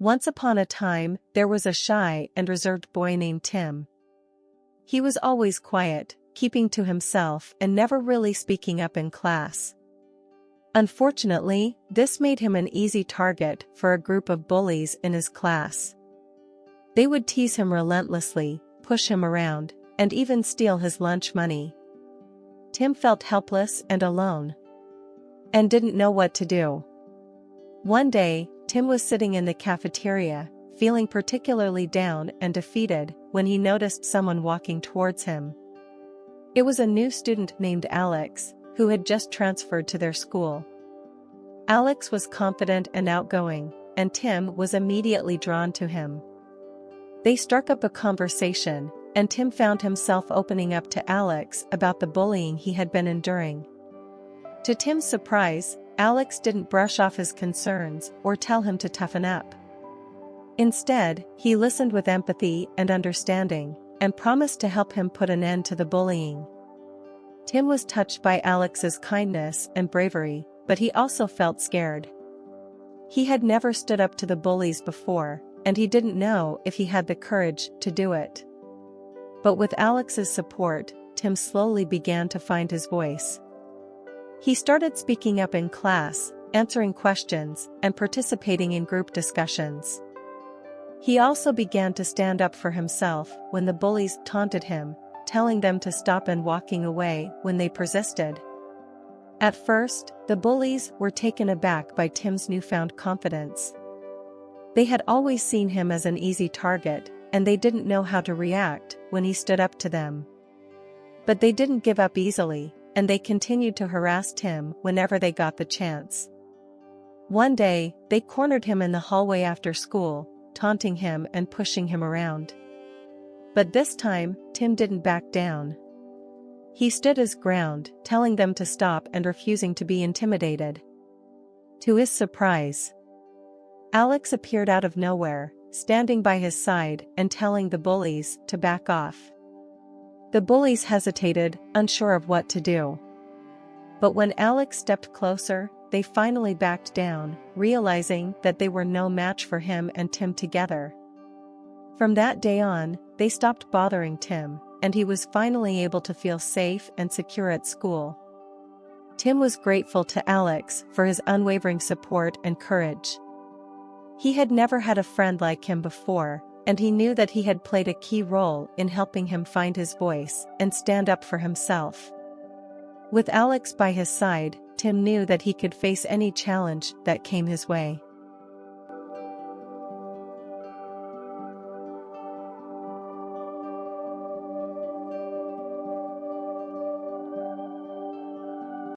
Once upon a time, there was a shy and reserved boy named Tim. He was always quiet, keeping to himself and never really speaking up in class. Unfortunately, this made him an easy target for a group of bullies in his class. They would tease him relentlessly, push him around, and even steal his lunch money. Tim felt helpless and alone, and didn't know what to do. One day, Tim was sitting in the cafeteria, feeling particularly down and defeated, when he noticed someone walking towards him. It was a new student named Alex, who had just transferred to their school. Alex was confident and outgoing, and Tim was immediately drawn to him. They struck up a conversation, and Tim found himself opening up to Alex about the bullying he had been enduring. To Tim's surprise, Alex didn't brush off his concerns or tell him to toughen up. Instead, he listened with empathy and understanding, and promised to help him put an end to the bullying. Tim was touched by Alex's kindness and bravery, but he also felt scared. He had never stood up to the bullies before, and he didn't know if he had the courage to do it. But with Alex's support, Tim slowly began to find his voice. He started speaking up in class, answering questions, and participating in group discussions. He also began to stand up for himself when the bullies taunted him, telling them to stop and walking away when they persisted. At first, the bullies were taken aback by Tim's newfound confidence. They had always seen him as an easy target, and they didn't know how to react when he stood up to them. But they didn't give up easily, and they continued to harass Tim whenever they got the chance. One day, they cornered him in the hallway after school, taunting him and pushing him around. But this time, Tim didn't back down. He stood his ground, telling them to stop and refusing to be intimidated. To his surprise, Alex appeared out of nowhere, standing by his side and telling the bullies to back off. The bullies hesitated, unsure of what to do. But when Alex stepped closer, they finally backed down, realizing that they were no match for him and Tim together. From that day on, they stopped bothering Tim, and he was finally able to feel safe and secure at school. Tim was grateful to Alex for his unwavering support and courage. He had never had a friend like him before, and he knew that he had played a key role in helping him find his voice and stand up for himself. With Alex by his side, Tim knew that he could face any challenge that came his way.